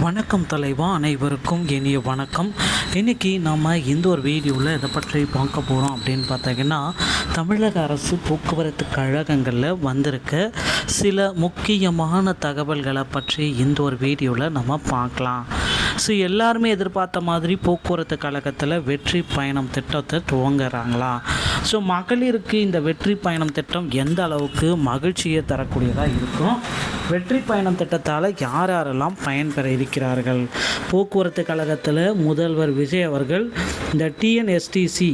வணக்கம் தலைவா, அனைவருக்கும் இனிய வணக்கம். இன்றைக்கி நம்ம இந்த ஒரு வீடியோவில் இதை பற்றி பார்க்க போகிறோம் அப்படின்னு பார்த்தீங்கன்னா, தமிழக அரசு போக்குவரத்து கழகங்களில் வந்திருக்க சில முக்கியமான தகவல்களை பற்றி இந்த ஒரு வீடியோவில் நம்ம பார்க்கலாம். ஸோ எல்லாருமே எதிர்பார்த்த மாதிரி போக்குவரத்து கழகத்தில் வெற்றி பயணம் திட்டத்தை துவங்குறாங்களா? ஸோ மகளிருக்கு இந்த வெற்றி பயணம் திட்டம் எந்த அளவுக்கு மகிழ்ச்சியை தரக்கூடியதாக இருக்கும்? வெற்றி பயணம் திட்டத்தால் யாரெல்லாம் பயன்பெற இருக்கிறார்கள்? போக்குவரத்து கழகத்தில் முதல்வர் விஜய் அவர்கள் இந்த டிஎன்எஸ்டிசி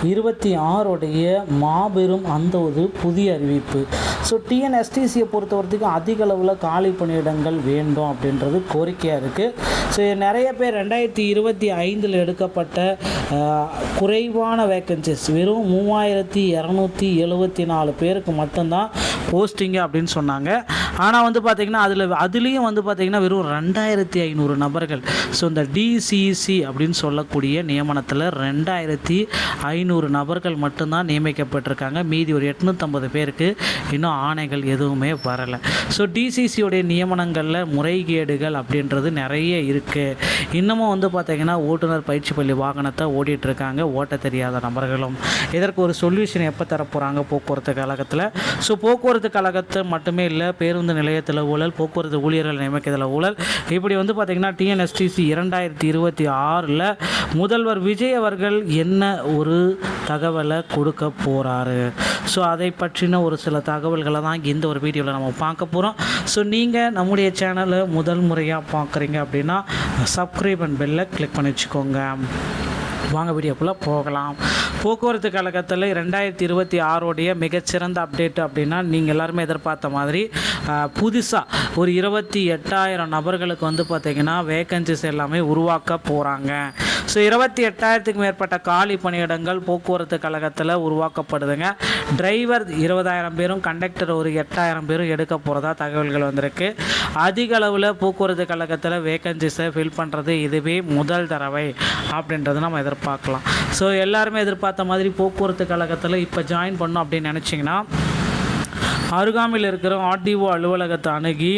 2026 மாபெரும் அந்த ஒரு புதிய அறிவிப்பு. ஸோ டிஎன்எஸ்டிசியை பொறுத்தவரைக்கும் அதிக அளவில் காலி பணியிடங்கள் வேண்டும் அப்படின்றது கோரிக்கையாக இருக்குது. ஸோ நிறைய பேர் 2025 எடுக்கப்பட்ட குறைவான வேக்கன்சிஸ் வெறும் 3274 பேருக்கு மட்டும்தான் போஸ்டிங்கு அப்படின்னு சொன்னாங்க. ஆனால் பார்த்திங்கன்னா அதுலேயும் பார்த்திங்கன்னா வெறும் 2500 நபர்கள். ஸோ இந்த டிசிசி அப்படின்னு சொல்லக்கூடிய நியமனத்தில் 2500 நபர்கள் மட்டும்தான் நியமிக்கப்பட்டிருக்காங்க. மீதி ஒரு 850 பேருக்கு இன்னும் ஆணைகள் எதுவுமே வரலை. ஸோ டிசிசியோடைய நியமனங்களில் முறைகேடுகள் அப்படின்றது நிறைய இருக்குது. இன்னமும் பார்த்திங்கன்னா ஓட்டுநர் பயிற்சி பள்ளி வாகனத்தை ஓட்டிகிட்ருக்காங்க ஓட்ட தெரியாத நபர்களும். இதற்கு ஒரு சொல்யூஷன் எப்போ தரப்போகிறாங்க போக்குவரத்து கழகத்தில்? ஸோ போக்குவரத்து கழகத்தை மட்டுமே இல்லை, பேருந்து நிலையத்தில் ஊழல், போக்குவரத்து ஊழியர்கள் நியமிக்கிறதுல ஊழல், இப்படி பார்த்திங்கன்னா டிஎன்எஸ்டிசி 2026 முதல்வர் விஜய் அவர்கள் என்ன ஒரு தகவலை கொடுக்க போகிறாரு? ஸோ அதை பற்றின ஒரு சில தகவல்களை தான் இந்த ஒரு வீடியோவில் நம்ம பார்க்க போகிறோம். ஸோ நீங்கள் நம்முடைய சேனலை முதல் முறையாக பார்க்குறீங்க அப்படின்னா சப்ஸ்கிரைப் அண்ட் பெல்லை கிளிக் பண்ணி வச்சுக்கோங்க. வாங்க வீடியோக்குள்ளே போகலாம். போக்குவரத்து கழகத்தில் 2026 மிகச்சிறந்த அப்டேட் அப்படின்னா, நீங்கள் எல்லாருமே எதிர்பார்த்த மாதிரி புதுசாக ஒரு 28,000 நபர்களுக்கு பார்த்திங்கன்னா வேக்கன்சிஸ் எல்லாமே உருவாக்க போகிறாங்க. ஸோ 28,000க்கு மேற்பட்ட காலி பணியிடங்கள் போக்குவரத்து கழகத்தில் உருவாக்கப்படுதுங்க. டிரைவர் 20,000 பேரும், கண்டக்டர் ஒரு 8,000 பேரும் எடுக்க போகிறதா தகவல்கள் வந்திருக்கு. அதிக அளவில் போக்குவரத்து கழகத்தில் வேக்கன்சிஸை ஃபில் பண்ணுறது இதுவே முதல் தடவை அப்படின்றது நம்ம எதிர்பார்க்கலாம். ஸோ எல்லாருமே எதிர்பார்த்த மாதிரி போக்குவரத்து கழகத்தில் இப்போ ஜாயின் பண்ணோம் அப்படின்னு நினச்சிங்கன்னா, அருகாமையில் இருக்கிற ஆர்டிஓ அலுவலகத்தை அணுகி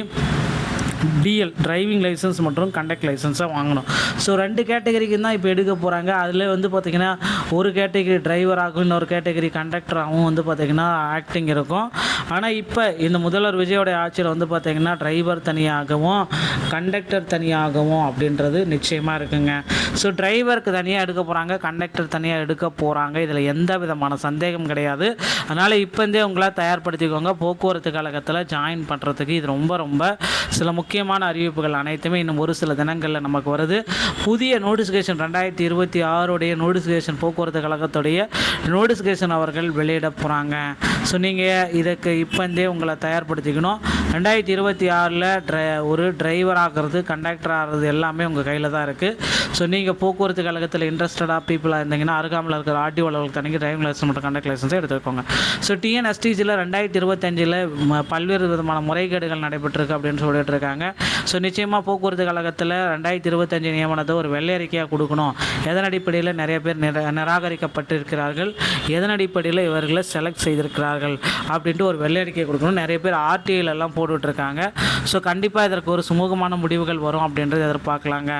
டிஎல் டிரைவிங் லைசன்ஸ் மற்றும் கண்டக்ட் லைசன்ஸை வாங்கணும். ஸோ 2 கேட்டகரிக்கு தான் இப்போ எடுக்க போகிறாங்க. அதில் பார்த்திங்கன்னா ஒரு கேட்டகரி டிரைவராகவும் இன்னொரு கேட்டகரி கண்டக்டராகவும் பார்த்திங்கன்னா ஆக்டிங் இருக்கும். ஆனால் இப்போ இந்த முதல்வர் விஜயோடைய ஆட்சியில் பார்த்திங்கன்னா டிரைவர் தனியாகவும் கண்டக்டர் தனியாகவும் அப்படின்றது நிச்சயமாக இருக்குங்க. ஸோ டிரைவருக்கு தனியாக எடுக்க போகிறாங்க, கண்டக்டர் தனியாக எடுக்க போகிறாங்க. இதில் எந்த விதமான சந்தேகம் கிடையாது. அதனால் இப்போந்தே உங்களை தயார்படுத்திக்கோங்க. போக்குவரத்து கழகத்தில் ஜாயின் பண்ணுறதுக்கு இது ரொம்ப சில முக்கியமான அறிவிப்புகள் அனைத்துமே இன்னும் ஒரு சில தினங்களில் நமக்கு வருது. புதிய நோட்டிஃபிகேஷன் 2026 நோட்டிஃபிகேஷன் போக்குவரத்து கழகத்துடைய நோட்டிஃபிகேஷன் அவர்கள் வெளியிட போகிறாங்க. ஸோ நீங்கள் இதுக்கு இப்போந்தே உங்களை தயார்படுத்திக்கணும். 2026 ஒரு டிரைவர் ஆகிறது, கண்டக்டர் ஆகிறது எல்லாமே உங்கள் கையில் தான் இருக்குது. ஸோ நீங்கள் போக்குவரத்து கழகத்தில் இன்ட்ரெஸ்டடாக பீப்புளாக இருந்தீங்கன்னா அருகாமல் இருக்கிற ஆர்டிஓ அலுவலகத்தை தனிக்கு டிரைவிங் லைசன்ஸ் மற்றும் கண்டக்ட் லைசன்ஸை எடுத்துக்கோங்க. ஸோ டிஎன்எஸ்டிசியில் 2025 பல்வேறு விதமான முறைகேடுகள் நடைபெற்றிருக்கு அப்படின்னு சொல்லிட்டு இருக்காங்க. ஸோ நிச்சயமாக போக்குவரத்து கழகத்தில் 2025 நியமனத்தை ஒரு வெள்ளை அறிக்கையாக கொடுக்கணும். எதன் அடிப்படையில் நிறைய பேர் நிராகரிக்கப்பட்டிருக்கிறார்கள், எதன் அடிப்படையில் இவர்களை செலக்ட் செய்திருக்கிறார்கள் அப்படின்ட்டு ஒரு வெள்ளை அறிக்கையை கொடுக்கணும். நிறைய பேர் ஆர்டிஐலெல்லாம் போட்டுட்ருக்காங்க. ஸோ கண்டிப்பாக இதற்கு ஒரு சுமூகமான முடிவுகள் வரும் அப்படின்றது எதிர்பார்க்கலாங்க.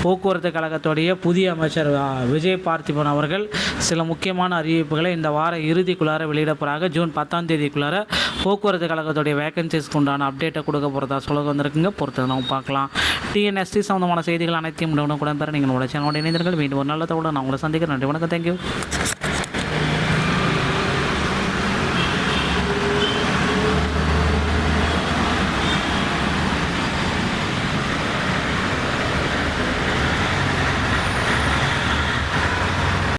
போக்குவரத்து கழகத்துடைய புதிய அமைச்சர் விஜய் பார்த்திபன் அவர்கள் சில முக்கியமான அறிவிப்புகளை இந்த வார இறுதிக்குள்ளார வெளியிட போகிறாங்க. ஜூன் 10ஆம் தேதிக்குள்ளார போக்குவரத்து கழகத்துடைய வேகன்சிஸ்க்கு உண்டான அப்டேட்டை கொடுக்க போகிறதா சொல்ல வந்திருக்குங்க. பொறுத்து நம்ம பார்க்கலாம். டிஎன்எஸ்டி சம்மந்தமான செய்திகள் அனைத்தையும் உடனுக்குடன் பெற நீங்கள் சேனலோட இணைந்தீர்கள். மீண்டும் ஒரு நல்ல தகவலுடன் நான் உங்களை சந்திக்கிறேன். நன்றி, வணக்கம், தேங்க்யூ.